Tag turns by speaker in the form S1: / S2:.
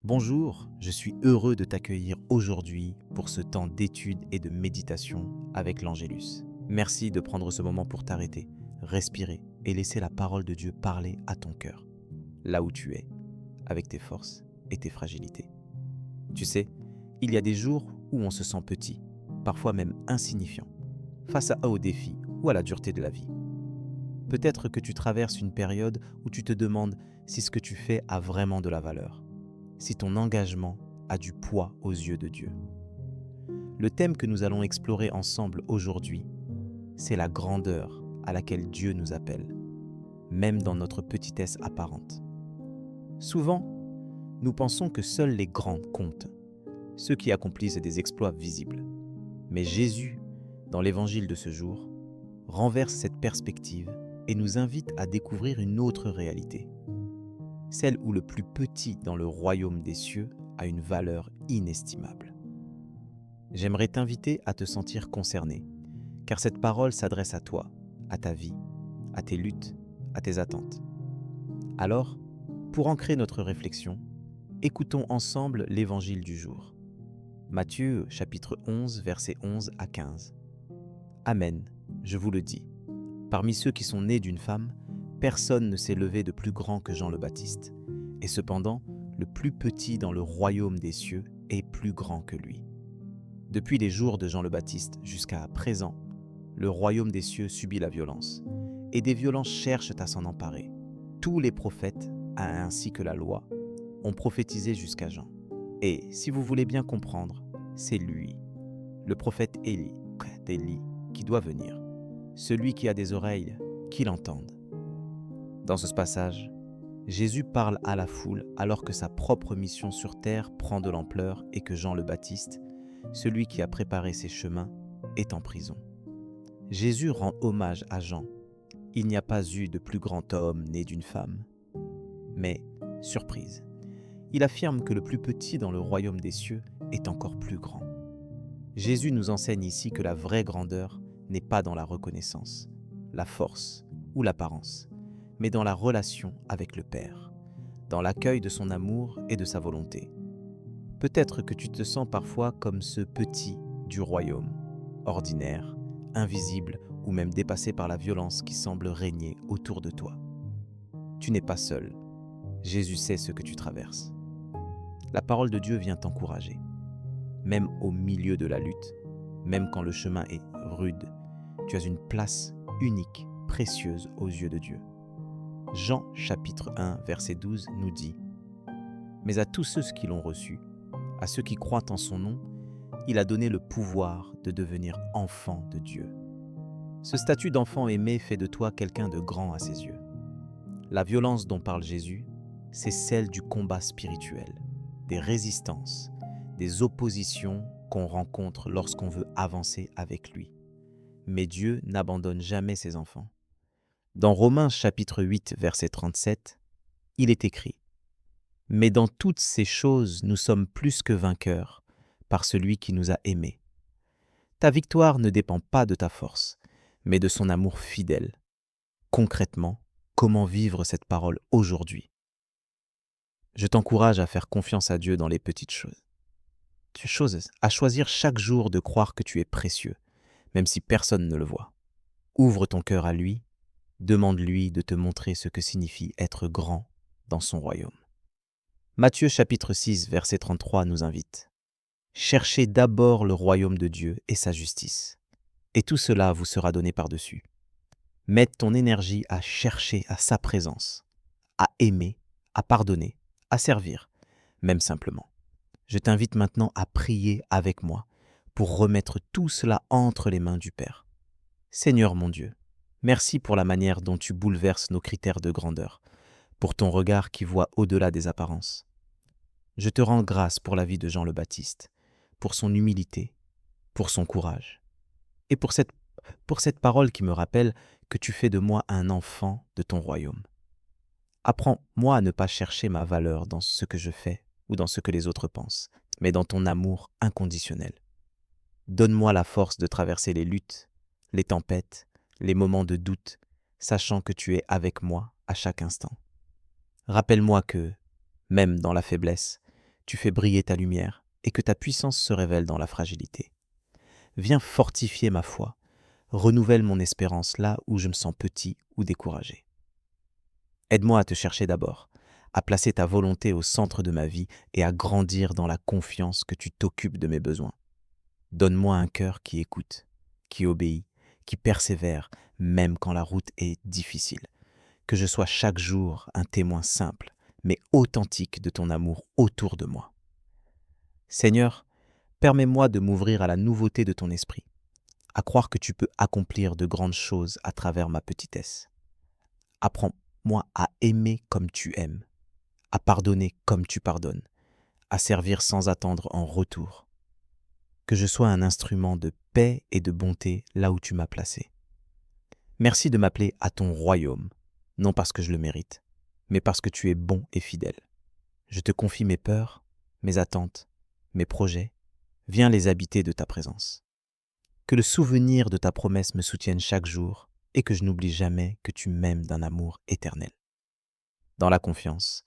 S1: Bonjour, je suis heureux de t'accueillir aujourd'hui pour ce temps d'étude et de méditation avec l'Angélus. Merci de prendre ce moment pour t'arrêter, respirer et laisser la parole de Dieu parler à ton cœur, là où tu es, avec tes forces et tes fragilités. Tu sais, il y a des jours où on se sent petit, parfois même insignifiant, face aux défis ou à la dureté de la vie. Peut-être que tu traverses une période où tu te demandes si ce que tu fais a vraiment de la valeur, si ton engagement a du poids aux yeux de Dieu. Le thème que nous allons explorer ensemble aujourd'hui, c'est la grandeur à laquelle Dieu nous appelle, même dans notre petitesse apparente. Souvent, nous pensons que seuls les grands comptent, ceux qui accomplissent des exploits visibles. Mais Jésus, dans l'évangile de ce jour, renverse cette perspective et nous invite à découvrir une autre réalité, celle où le plus petit dans le royaume des cieux a une valeur inestimable. J'aimerais t'inviter à te sentir concerné, car cette parole s'adresse à toi, à ta vie, à tes luttes, à tes attentes. Alors, pour ancrer notre réflexion, écoutons ensemble l'évangile du jour. Matthieu chapitre 11, versets 11 à 15. Amen, je vous le dis. Parmi ceux qui sont nés d'une femme, personne ne s'est levé de plus grand que Jean le Baptiste, et cependant, le plus petit dans le royaume des cieux est plus grand que lui. Depuis les jours de Jean le Baptiste jusqu'à présent, le royaume des cieux subit la violence, et des violences cherchent à s'en emparer. Tous les prophètes, ainsi que la loi, ont prophétisé jusqu'à Jean. Et si vous voulez bien comprendre, c'est lui, le prophète Élie, qui doit venir. Celui qui a des oreilles, qu'il entende. Dans ce passage, Jésus parle à la foule alors que sa propre mission sur terre prend de l'ampleur et que Jean le Baptiste, celui qui a préparé ses chemins, est en prison. Jésus rend hommage à Jean. Il n'y a pas eu de plus grand homme né d'une femme. Mais, surprise, il affirme que le plus petit dans le royaume des cieux est encore plus grand. Jésus nous enseigne ici que la vraie grandeur n'est pas dans la reconnaissance, la force ou l'apparence, mais dans la relation avec le Père, dans l'accueil de son amour et de sa volonté. Peut-être que tu te sens parfois comme ce petit du royaume, ordinaire, invisible ou même dépassé par la violence qui semble régner autour de toi. Tu n'es pas seul. Jésus sait ce que tu traverses. La parole de Dieu vient t'encourager. Même au milieu de la lutte, même quand le chemin est rude, tu as une place unique, précieuse aux yeux de Dieu. Jean chapitre 1, verset 12 nous dit « Mais à tous ceux qui l'ont reçu, à ceux qui croient en son nom, il a donné le pouvoir de devenir enfant de Dieu. » Ce statut d'enfant aimé fait de toi quelqu'un de grand à ses yeux. La violence dont parle Jésus, c'est celle du combat spirituel, des résistances, des oppositions qu'on rencontre lorsqu'on veut avancer avec lui. Mais Dieu n'abandonne jamais ses enfants. Dans Romains chapitre 8, verset 37, il est écrit « Mais dans toutes ces choses, nous sommes plus que vainqueurs par celui qui nous a aimés. » Ta victoire ne dépend pas de ta force, mais de son amour fidèle. Concrètement, comment vivre cette parole aujourd'hui? Je t'encourage à faire confiance à Dieu dans les petites choses. À choisir chaque jour de croire que tu es précieux, même si personne ne le voit. Ouvre ton cœur à lui, demande-lui de te montrer ce que signifie être grand dans son royaume. Matthieu chapitre 6, verset 33 nous invite. Cherchez d'abord le royaume de Dieu et sa justice, et tout cela vous sera donné par-dessus. Mette ton énergie à chercher à sa présence, à aimer, à pardonner, à servir, même simplement. Je t'invite maintenant à prier avec moi pour remettre tout cela entre les mains du Père. Seigneur mon Dieu, merci pour la manière dont tu bouleverses nos critères de grandeur, pour ton regard qui voit au-delà des apparences. Je te rends grâce pour la vie de Jean le Baptiste, pour son humilité, pour son courage, et pour cette parole qui me rappelle que tu fais de moi un enfant de ton royaume. Apprends-moi à ne pas chercher ma valeur dans ce que je fais ou dans ce que les autres pensent, mais dans ton amour inconditionnel. Donne-moi la force de traverser les luttes, les tempêtes, les moments de doute, sachant que tu es avec moi à chaque instant. Rappelle-moi que, même dans la faiblesse, tu fais briller ta lumière et que ta puissance se révèle dans la fragilité. Viens fortifier ma foi, renouvelle mon espérance là où je me sens petit ou découragé. Aide-moi à te chercher d'abord, à placer ta volonté au centre de ma vie et à grandir dans la confiance que tu t'occupes de mes besoins. Donne-moi un cœur qui écoute, qui obéit, qui persévère, même quand la route est difficile. Que je sois chaque jour un témoin simple, mais authentique de ton amour autour de moi. Seigneur, permets-moi de m'ouvrir à la nouveauté de ton esprit, à croire que tu peux accomplir de grandes choses à travers ma petitesse. Apprends-moi à aimer comme tu aimes, à pardonner comme tu pardonnes, à servir sans attendre en retour. Que je sois un instrument de paix et de bonté là où tu m'as placé. Merci de m'appeler à ton royaume, non parce que je le mérite, mais parce que tu es bon et fidèle. Je te confie mes peurs, mes attentes, mes projets. Viens les habiter de ta présence. Que le souvenir de ta promesse me soutienne chaque jour et que je n'oublie jamais que tu m'aimes d'un amour éternel. Dans la confiance,